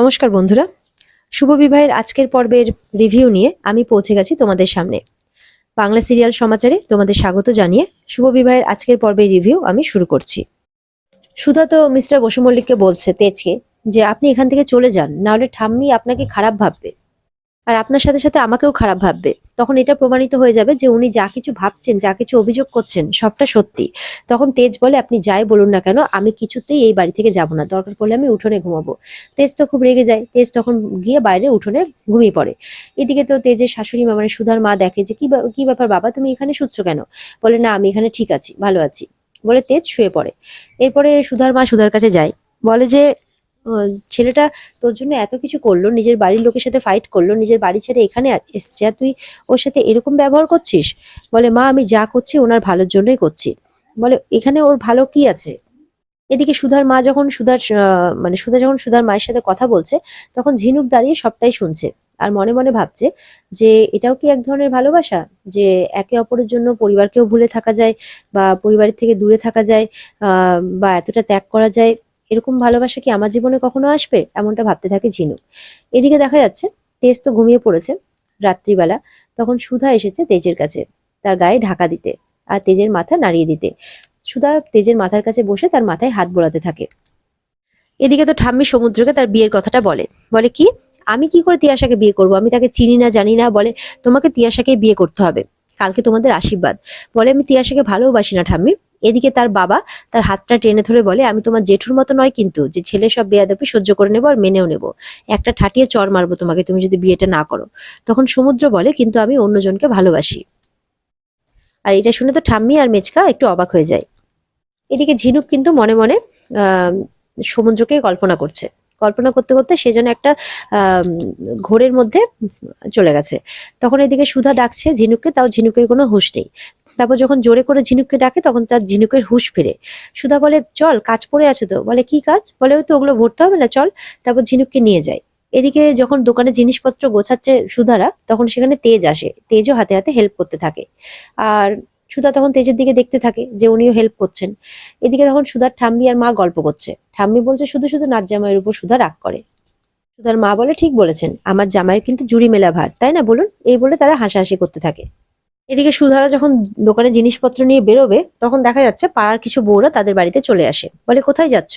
নমস্কার বন্ধুরা, শুভ বিবাহের আজকের পর্বের রিভিউ নিয়ে আমি পৌঁছে গেছি তোমাদের সামনে। বাংলা সিরিয়াল সমাচারে তোমাদের স্বাগত জানিয়ে শুভ বিবাহের আজকের পর্বের রিভিউ আমি শুরু করছি। সুধা তো মিস্টার বসু মল্লিককে বলছে তেজকে যে আপনি এখান থেকে চলে যান, নাহলে ঠাম্মি আপনাকে খারাপ ভাববে আর আপনার সাথে সাথে আমাকেও খারাপ ভাববে। তখন এটা প্রমাণিত হয়ে যাবে যে উনি যা কিছু ভাবছেন, যা কিছু অভিযোগ করছেন সবটা সত্যি। তখন তেজ বলে আপনি যাই বলুন না কেন আমি কিছুতেই এই বাড়ি থেকে যাব না, দরকার পড়লে আমি উঠোনে ঘুমাবো। তেজ তো খুব রেগে যায়, তেজ তখন গিয়ে বাইরে উঠোনে ঘুমিয়ে পড়ে। এদিকে তো তেজের শাশুড়ি মা মানে সুধার মা দেখে যে কি ব্যাপার বাবা, তুমি এখানে শুচ্ছ কেন? বলে না আমি এখানে ঠিক আছি, ভালো আছি বলে তেজ শুয়ে পড়ে। এরপরে সুধার মা সুধার কাছে যায়, বলে যে ছেলেটা তোর জন্য এত কিছু করলো, নিজের বাড়ির লোকের সাথে ফাইট করলো, নিজের বাড়ি ছেড়ে এখানে এসছে আর তুই ওর সাথে এরকম ব্যবহার করছিস। বলে মা আমি যা করছি ওনার ভালোর জন্যই করছি। বলে এখানে ওর ভালো কি আছে? এদিকে সুধার মা যখন সুধা যখন সুধার মায়ের সাথে কথা বলছে, তখন ঝিনুক দাঁড়িয়ে সবটাই শুনছে আর মনে মনে ভাবছে যে এটাও কি এক ধরনের ভালোবাসা, যে একে অপরের জন্য পরিবারকেও ভুলে থাকা যায় বা পরিবারের থেকে দূরে থাকা যায়, বা এতটা ত্যাগ করা যায়। এরকম ভালোবাসা কি আমার জীবনে কখনো আসবে? এমনটা ভাবতে থাকে ঝিনুক। এদিকে দেখা যাচ্ছে তেজ তো ঘুমিয়ে পড়েছে রাত্রিবেলা। তখন সুধা এসেছে তেজের কাছে তার গায়ে ঢাকা দিতে আর তেজের মাথা নাড়িয়ে দিতে। সুধা তেজের মাথার কাছে বসে তার মাথায় হাত বোলাতে থাকে। এদিকে তো ঠাম্মি সমুদ্রকে তার বিয়ের কথাটা বলে। বলে কি আমি কি করে তিয়াশাকে বিয়ে করব, আমি তাকে চিনি না জানি না। বলে তোমাকে তিয়াশাকে বিয়ে করতে হবে, কালকে তোমাদের আশীর্বাদ। বলে আমি তিয়াশাকে ভালোবাসি না ঠাম্মি। এদিকে তার বাবা তার হাতটা টেনে ধরে বলে আমি তোমার জেঠুর মতো নয় কিন্তু, যে ছেলে সব বেয়াদবি সহ্য করে নেবো আর মেনেও নেবো, একটা ঠাটিয়ে চড় মারবো তোমাকে তুমি যদি বিয়েটা না করো। তখন সমুদ্র বলে কিন্তু আমি অন্যজনকে ভালোবাসি। আর এটা শুনে তো ঠাম্মি আর মেচকা একটু অবাক হয়ে যায়। এদিকে ঝিনুক কিন্তু মনে মনে আহ সমুদ্রকে কল্পনা করছে। কল্পনা করতে করতে সে যেন একটা আহ ঘোরের মধ্যে চলে গেছে। তখন এদিকে সুধা ডাকছে ঝিনুককে, তাও ঝিনুকের কোনো হুঁশ নেই। তারপর যখন জোরে করে ঝিনুককে ডাকে তখন তার ঝিনুকের হুঁশ ফিরে। সুধা বলে চল কাজ পড়ে আছে তো। বলে কি কাজ? বলে ওই তো ওগুলো ভরতে হবে না, চল। তারপর ঝিনুককে নিয়ে যায়। এদিকে যখন দোকানে জিনিসপত্র গোছাচ্ছে সুধারা, তখন সেখানে তেজ আসে। তেজও হাতে হাতে হেল্প করতে থাকে। আর সুধা তখন তেজের দিকে দেখতে থাকে যে উনিও হেল্প করছেন। এদিকে তখন সুধার ঠাম্মি আর মা গল্প করছে। ঠাম্মি বলছে শুধু শুধু নাচ জামাইয়ের উপর সুধা রাগ করে। সুধার মা বলে ঠিক বলেছেন, আমার জামাইয়ের কিন্তু জুড়ি মেলা ভার, তাই না বলুন? এই বলে তারা হাসাহাসি করতে থাকে। এদিকে সুধারা যখন দোকানে জিনিসপত্র নিয়ে বেরোবে, তখন দেখা যাচ্ছে পাড়ার কিছু বউরা তাদের বাড়িতে চলে আসে। বলে কোথায় যাচ্ছ?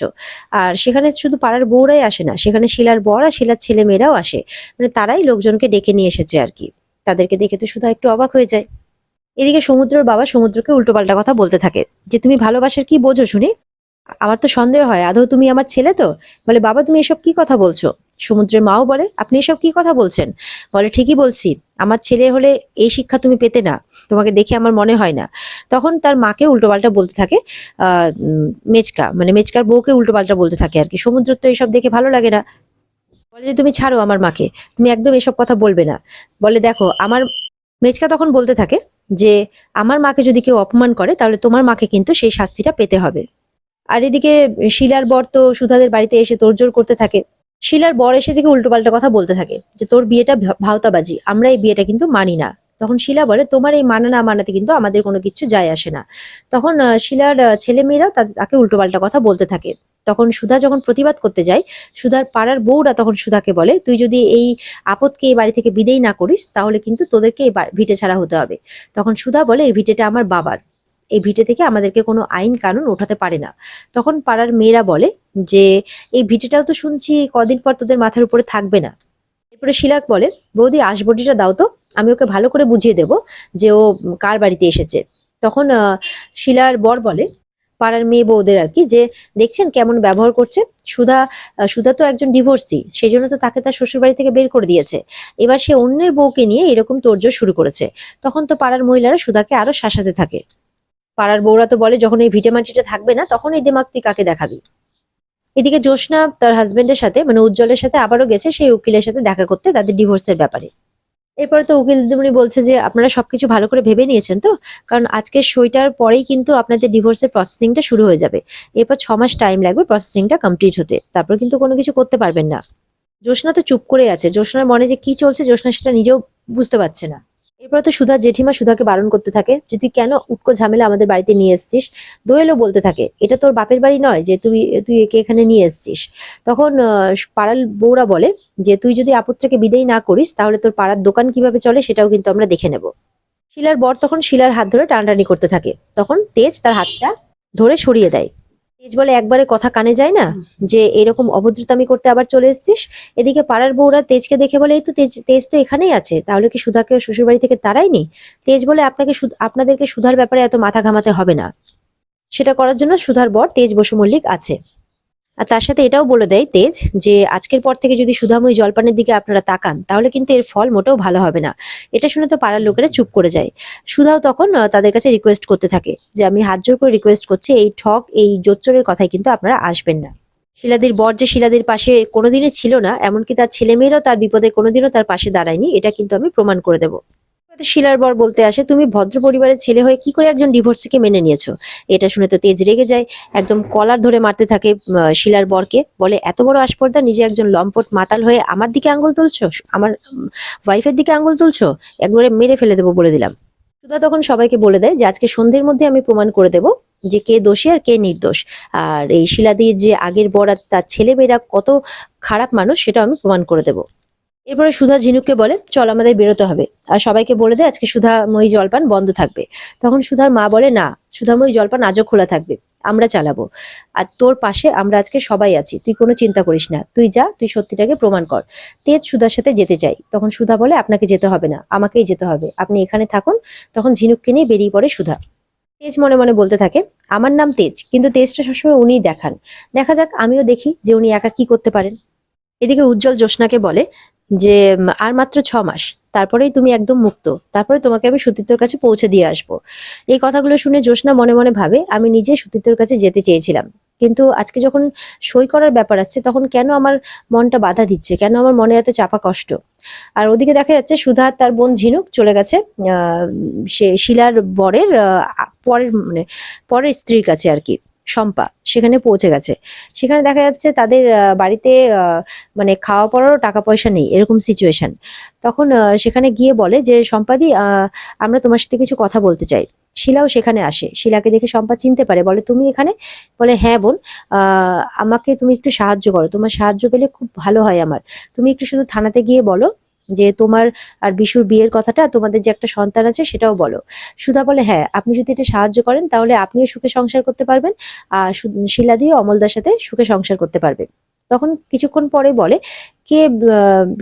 আর সেখানে শুধু পাড়ার বউরাই আসে না, সেখানে শিলার বর আর শিলার ছেলে মেয়েরাও আসে। মানে তারাই লোকজনকে ডেকে নিয়ে এসেছে আর কি। তাদেরকে দেখে তো সুধা একটু অবাক হয়ে যায়। এদিকে সমুদ্রের বাবা সমুদ্রকে উল্টোপাল্টা কথা বলতে থাকে যে তুমি ভালোবাসার কি বোঝো শুনি? আমার তো সন্দেহ হয় আদৌ তুমি আমার ছেলে তো। বলে বাবা তুমি এসব কি কথা বলছো? সমুদ্রের মাও বলে আপনি এসব কি কথা বলছেন? বলে ঠিকই বলছি, আমার ছেলে হলে এই শিক্ষা তুমি পেতে না, তোমাকে দেখে আমার মনে হয় না। তখন তার মাকে উল্টোপাল্টা বলতে থাকে মেচকা, মানে মেচকার বউকে উল্টোপাল্টা বলতে থাকে আর কি। সমুদ্র তো এসব দেখে ভালো লাগে না। বলে যে তুমি ছাড়ো আমার মাকে, তুমি একদম এসব কথা বলবে না। বলে দেখো আমার, মেচকা তখন বলতে থাকে যে আমার মাকে যদি কেউ অপমান করে তাহলে তোমার মাকে কিন্তু সেই শাস্তিটা পেতে হবে। আর এদিকে শিলার বর তো সুধাদের বাড়িতে এসে তোড়জোড় করতে থাকে। শিলার বর এসে দিকে উল্টোপাল্টা কথা বলতে থাকে যে তোর বিয়েটা ভাওতাবাজি, আমরা এই বিয়েটা কিন্তু মানি না। তখন শিলা বলে তোমার এই মানা না মানাতে কিন্তু আমাদের কোনো কিছু যায় আসে না। তখন শিলার ছেলে মেয়েরাও তাকে উল্টোপাল্টা কথা বলতে থাকে। তখন সুধা যখন প্রতিবাদ করতে যায়, সুধার পাড়ার বউরা তখন সুধাকে বলে তুই যদি এই আপদকে এই বাড়ি থেকে বিদেয় না করিস তাহলে কিন্তু তোদেরকে এই ভিটে ছাড়া হতে হবে। তখন সুধা বলে এই ভিটেটা আমার বাবার, এই ভিটে থেকে আমাদেরকে কোনো আইন কানুন ওঠাতে পারে না। তখন পাড়ার মেয়েরা বলে যে এই ভিটেটাও তো শুনছি কদিন পর তোদের মাথার উপরে থাকবে না। এরপরে শিলাক বলে বৌদি আসবটিটা দাও তো, আমি ওকে ভালো করে বুঝিয়ে দেব যে ও কার বাড়িতে এসেছে। তখন শিলার বর বলে পাড়ার মেয়ে বউদের আর কি, যে দেখছেন কেমন ব্যবহার করছে। সুধা সুধা তো একজন ডিভোর্সি, সেই জন্য তো তাকে তার শ্বশুর বাড়ি থেকে বের করে দিয়েছে। এবার সে অন্যের বউকে নিয়ে এরকম তোড়জোড় শুরু করেছে। তখন তো পাড়ার মহিলারা সুধাকে আরো শাসাতে থাকে। পাড়ার বউরা তো বলে যখন এই ভিটেমাটিটা থাকবে না তখন এই দিমাগ তুই কাকে দেখাবি। এদিকে জ্যোৎস্না তার হাজবেন্ডের সাথে মানে উজ্জ্বলের সাথে আবারও গেছে সেই উকিলের সাথে দেখা করতে তাদের ডিভোর্সের ব্যাপারে। এরপরে তো উকিল দিদিমণি বলছে যে আপনারা সবকিছু ভালো করে ভেবে নিয়েছেন তো, কারণ আজকের সইটার পরেই কিন্তু আপনাদের ডিভোর্সের প্রসেসিংটা শুরু হয়ে যাবে। এরপর 6 মাস টাইম লাগবে প্রসেসিংটা কমপ্লিট হতে, তারপর কিন্তু কোনো কিছু করতে পারবেন না। জ্যোৎস্না তো চুপ করে আছে, জ্যোৎস্নার মনে যে কি চলছে জ্যোৎস্না সেটা নিজেও বুঝতে পারছে না। এরপরে তো সুধার জেঠিমা সুধাকে বারণ করতে থাকে যে তুই কেন উটকো ঝামেলা আমাদের বাড়িতে নিয়ে এসেছিস। দোয়েলও বলতে থাকে এটা তোর বাপের বাড়ি নয় যে তুই তুই একে এখানে নিয়ে এসেছিস। তখন পাড়ার বউরা বলে যে তুই যদি আপদটাকে বিদায় না করিস তাহলে তোর পাড়ার দোকান কিভাবে চলে সেটাও কিন্তু আমরা দেখে নেব। শিলার বর তখন শিলার হাত ধরে টানাটানি করতে থাকে, তখন তেজ তার হাতটা ধরে সরিয়ে দেয়। তেজ বলে একবারে কথা কানে যায় না যে এরকম অভদ্রতামি করতে আবার চলে এসেছিস। এদিকে পাড়ার বউরা তেজকে দেখে বলে এই তো তেজ তেজ তো এখানেই আছে, তাহলে কি সুধাকে শ্বশুর বাড়ি থেকে তাড়ায়নি। তেজ বলে আপনাদেরকে সুধার ব্যাপারে এত মাথা ঘামাতে হবে না, সেটা করার জন্য সুধার বর তেজ বসু মল্লিক আছে। আর তার সাথে এটাও বলে দেয় তেজ যে আজকের পর থেকে যদি সুধাময়ী জলপানের দিকে আপনারা তাকান তাহলে কিন্তু এর ফল মোটেও ভালো হবে না। এটা শুনে তো পাড়ার লোকেরা চুপ করে যায়। সুধাও তখন তাদের কাছে রিকোয়েস্ট করতে থাকে যে আমি হাত জোর করে রিকোয়েস্ট করছি এই ঠক এই জোচ্চরের কথায় কিন্তু আপনারা আসবেন না। শিলাদির বর যে শিলাদির পাশে কোনোদিনই ছিল না, এমনকি তার ছেলেমেয়েরাও তার বিপদে কোনোদিনও তার পাশে দাঁড়ায়নি, এটা কিন্তু আমি প্রমাণ করে দেবো। শিলার বর বলতে আসে তুমি ভদ্র পরিবারের ছেলে হয়ে কি করে একজন ডিভোর্সিকে মেনে নিয়েছো। এটা শুনে তো তেজ রেগে যায়, একদম কলার ধরে মারতে থাকে শিলার বরকে, বলে এত বড় আসপর্দা, নিজে একজন লম্পট মাতাল হয়ে আমার দিকে আঙ্গুল তুলছো, আমার ওয়াইফের দিকে আঙ্গুল তুলছো, একবারে মেরে ফেলে দেবো বলে দিলাম। সুধা তখন সবাইকে বলে দেয় যে আজকে সন্ধ্যের মধ্যে আমি প্রমাণ করে দেব যে কে দোষী আর কে নির্দোষ, আর এই শিলাদির যে আগের বর আর তার ছেলে মেয়েরা কত খারাপ মানুষ সেটা আমি প্রমাণ করে দেবো। এরপরে সুধা ঝিনুককে বলে চল আমাদের বেরোতে হবে, আর সবাইকে বলে দেয় আজকে সুধাময়ী জলপান বন্ধ থাকবে। তখন সুধার মা বলে না, সুধাময়ী জলপান আজও খোলা থাকবে, আমরা চালাবো, আর তোর পাশে আমরা আজকে সবাই আছি, তুই কোনো চিন্তা করিস না, তুই যা, তুই সত্যিটাকে প্রমাণ কর। তেজ সুধার সাথে যেতে চাই, তখন সুধা বলে আপনাকে যেতে হবে না, আমাকেই যেতে হবে, আপনি এখানে থাকুন। তখন ঝিনুককে নিয়ে বেরিয়ে পড়ে সুধা। তেজ মনে মনে বলতে থাকে আমার নাম তেজ, কিন্তু তেজটা সবসময় উনিই দেখান, দেখা যাক আমিও দেখি যে উনি একা কি করতে পারেন। এদিকে উজ্জ্বল জ্যোৎস্নাকে বলে যে আর মাত্র 6 মাস, তারপরেই তুমি একদম মুক্ত, তারপরে তোমাকে আমি সুতীর্থর কাছে পৌঁছে দিয়ে আসবো। এই কথাগুলো শুনে জ্যোৎস্না মনে মনে ভাবে আমি নিজে সুতীর্থর কাছে যেতে চেয়েছিলাম, কিন্তু আজকে যখন সই করার ব্যাপার আসছে তখন কেন আমার মনটা বাধা দিচ্ছে, কেন আমার মনে এত চাপা কষ্ট। আর ওদিকে দেখা যাচ্ছে সুধা আর তার বোন ঝিনুক চলে গেছে সে শিলার বরের পরের মানে পরের স্ত্রীর কাছে আর কি, শম্পা সেখানে পৌঁছে গেছে। সেখানে দেখা যাচ্ছে তাদের বাড়িতে মানে খাওয়া পড়ারও টাকা পয়সা নেই, এরকম সিচুয়েশন। তখন সেখানে গিয়ে বলে যে সম্পাদি আমরা তোমার সাথে কিছু কথা বলতে চাই। শিলাও সেখানে আসে, শিলাকে দেখে শম্পা চিনতে পারে, বলে তুমি এখানে, বলে হ্যাঁ বোন, আমাকে তুমি একটু সাহায্য করো, তোমার সাহায্য পেলে খুব ভালো হয় আমার। তুমি একটু শুধু থানাতে গিয়ে বলো যে তোমার আর বিশুর বিয়ের কথাটা, তোমাদের যে একটা সন্তান আছে সেটাও বলো। সুধা বলে হ্যাঁ আপনি যদি এটা সাহায্য করেন তাহলে আপনিও সুখে সংসার করতে পারবেন, আর শিলা দিয়ে অমলদার সাথে সুখে সংসার করতে পারবে। তখন কিছুক্ষণ পরে বলে কে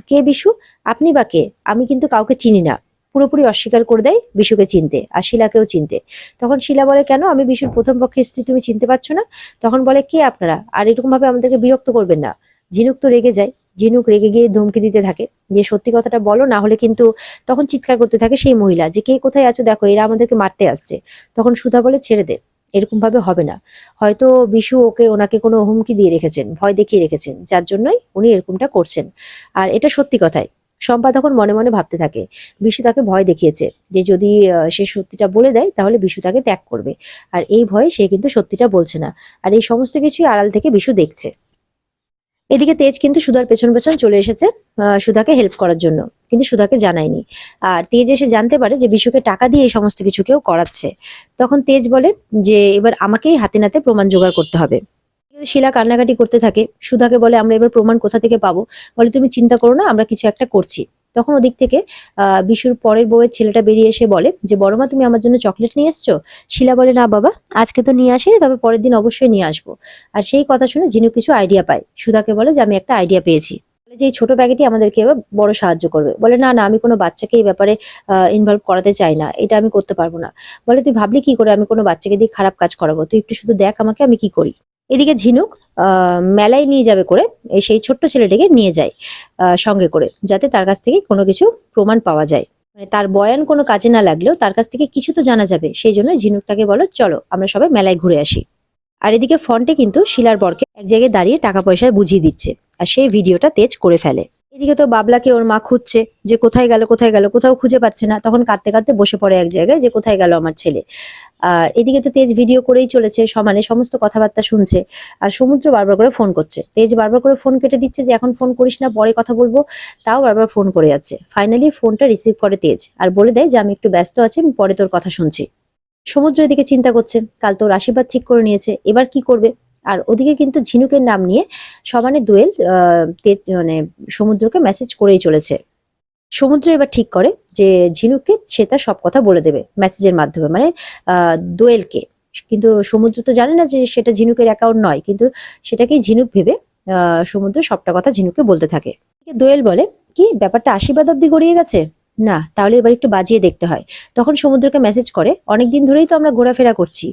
কে বিশু, আপনি বা কে, আমি কিন্তু কাউকে চিনি না। পুরোপুরি অস্বীকার করে দেয় বিশুকে চিনতে আর শিলাকেও চিনতে। তখন শিলা বলে কেন, আমি বিশুর প্রথম পক্ষের স্ত্রী, তুমি চিনতে পারছো না। তখন বলে কে আপনারা, আর এরকম ভাবে আমাদেরকে বিরক্ত করবেন না। ঝিনুক তো রেগে যায়, ঝিনুক রেগে গিয়ে ধমকি দিতে থাকে যে সত্যি কথাটা বলো, না হলে কিন্তু। তখন চিৎকার করতে থাকে সেই মহিলা যে কে কোথায় আছো দেখো, এরা আমাদেরকে মারতে আসছে। তখন সুধা বলে ছেড়ে দে, এরকম ভাবে হবে না, হয়তো বিশু ওনাকে কোনো হুমকি দিয়ে রেখেছেন, ভয় দেখিয়ে রেখেছেন, যার জন্যই উনি এরকমটা করছেন। আর এটা সত্যি কথাই। শম্পা তখন মনে মনে ভাবতে থাকে বিশু তাকে ভয় দেখিয়েছে যে যদি সে সত্যিটা বলে দেয় তাহলে বিশু তাকে ত্যাগ করবে, আর এই ভয়ে সে কিন্তু সত্যিটা বলছে না, আর এই সমস্ত কিছুই আড়াল থেকে বিশু দেখছে। এদিকে তেজ কিন্তু সুধার পেছন পেছন চলে এসেছে সুধাকে হেল্প করার জন্য, কিন্তু সুধাকে জানায়নি। আর তেজ এসে জানতে পারে যে বিশুকে টাকা দিয়ে এই সমস্ত কিছু কেউ করাচ্ছে। তখন তেজ বলে যে এবার আমাকেই হাতে নাতে প্রমাণ জোগাড় করতে হবে। শিলা কান্নাকাটি করতে থাকে, সুধাকে বলে আমরা এবার প্রমাণ কোথা থেকে পাবো, বলে তুমি চিন্তা করো না, আমরা কিছু একটা করছি। তখন ওদিক থেকে বিশুর পরের বউয়ের ছেলেটা বেরিয়ে এসে বলে যে বড়মা তুমি আমার জন্য চকলেট নিয়ে এসছো। শিলা বলে না বাবা, আজকে তো নিয়ে আসিনি, তবে পরের দিন অবশ্যই নিয়ে আসবো। আর সেই কথা শুনে ঝিনুক কিছু আইডিয়া পায়, সুধাকে বলে যে আমি একটা আইডিয়া পেয়েছি, যে এই ছোট ব্যাগটি আমাদেরকে এবার বড় সাহায্য করবে। বলে না না, আমি কোনো বাচ্চাকে এই ব্যাপারে ইনভলভ করাতে চাই না, এটা আমি করতে পারবো না। বলে তুই ভাবলি কি করে আমি কোনো বাচ্চাকে দিয়ে খারাপ কাজ করাবো, তুই একটু শুধু দেখ আমাকে আমি কি করি। এদিকে ঝিনুক মেলায় নিয়ে যাবে করে সেই ছোট্ট ছেলেটিকে নিয়ে যায় সঙ্গে করে, যাতে তার কাছ থেকে কোনো কিছু প্রমাণ পাওয়া যায়, মানে তার বয়ান কোনো কাজে না লাগলেও তার কাছ থেকে কিছু তো জানা যাবে। সেই জন্য ঝিনুক তাকে বলো চলো আমরা সবাই মেলায় ঘুরে আসি। আর এদিকে ফন্টে কিন্তু শিলার বরকে এক জায়গায় দাঁড়িয়ে টাকা পয়সায় বুঝিয়ে দিচ্ছে, আর সেই ভিডিওটা তেজ করে ফেলে। এদিকে তো বাবলাকে ওর মা খুঁজছে যে কোথায় গেল কোথায় গেল, কোথাও খুঁজে পাচ্ছে না। তখন কাঁদতে কাঁদতে বসে পড়ে এক জায়গায় যে কোথায় গেল আমার ছেলে। আর এদিকে তো তেজ ভিডিও করেই চলেছে, সমানে সমস্ত কথাবার্তা শুনছে। আর সমুদ্র বারবার করে ফোন করছে, তেজ বারবার করে ফোন কেটে দিচ্ছে যে এখন ফোন করিস না, পরে কথা বলবো, তাও বারবার ফোন করে যাচ্ছে। ফাইনালি ফোনটা রিসিভ করে তেজ আর বলে দেয় যে আমি একটু ব্যস্ত আছি, আমি পরে তোর কথা শুনছি। সমুদ্র এদিকে চিন্তা করছে, কাল তোর আশীর্বাদ ঠিক করে নিয়েছে, এবার কি করবে। আর ওদিকে কিন্তু ঝিনুকের নাম নিয়ে সমানে দোয়েল তেজ মানে সমুদ্রকে মেসেজ করেই চলেছে। সমুদ্র এবার ঠিক করে যে ঝিনুককে সে তার সব কথা বলে দেবে মেসেজের মাধ্যমে, মানে দোয়েলকে। কিন্তু সমুদ্র তো জানে না যে সেটা ঝিনুকের অ্যাকাউন্ট নয়, কিন্তু সেটাকেই ঝিনুক ভেবে সমুদ্র সবটা কথা ঝিনুককে বলতে থাকে। দোয়েল বলে, কি ব্যাপারটা আশীর্বাদ অব্দি গড়িয়ে গেছে না, তাহলে এবার একটু বাজিয়ে দেখতে হয়। তখন সমুদ্রকে মেসেজ করে, অনেকদিন ধরেই তো আমরা ঘোরাফেরা করছি,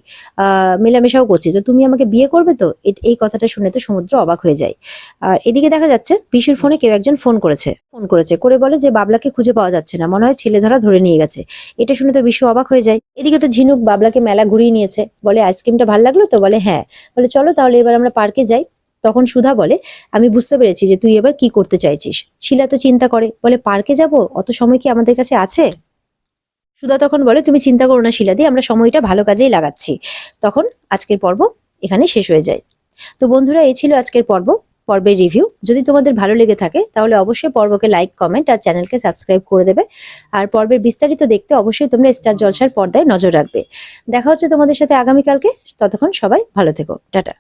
মেলামেশাও করছি, তো তুমি আমাকে বিয়ে করবে তো। এই কথাটা শুনে তো সমুদ্র অবাক হয়ে যায়। আর এদিকে দেখা যাচ্ছে বিশুর ফোনে কেউ একজন ফোন করেছে করে বলে যে বাবলাকে খুঁজে পাওয়া যাচ্ছে না, মনে হয় ছেলে ধরা ধরে নিয়ে গেছে। এটা শুনে তো বিশু অবাক হয়ে যায়। এদিকে তো ঝিনুক বাবলাকে মেলা ঘুরিয়ে নিয়েছে, বলে আইসক্রিমটা ভালো লাগলো তো, বলে হ্যাঁ, বলে চলো তাহলে এবার আমরা পার্কে যাই। তখন সুধা বলে, আমি বুঝতে পেরেছি যে তুই এবার কি করতে চাইছিস। শিলা তো চিন্তা করে, বলে পার্কে যাব, অত সময় কি আমাদের কাছে আছে। সুধা তখন বলে, তুমি চিন্তা করো না শিলাদি, আমরা সময়টা ভালো কাজেই লাগাচ্ছি। তখন আজকের পর্ব এখানে শেষ হয়ে যায়। তো বন্ধুরা, এই ছিল আজকের পর্বের রিভিউ। যদি তোমাদের ভালো লেগে থাকে তাহলে অবশ্যই পর্বকে লাইক, কমেন্ট আর চ্যানেলকে সাবস্ক্রাইব করে দেবে। আর পর্বের বিস্তারিত দেখতে অবশ্যই তোমরা স্টার জলসার পর্দায় নজর রাখবে। দেখা হচ্ছে তোমাদের সাথে আগামীকালকে। ততক্ষণ সবাই ভালো থেকো, টাটা।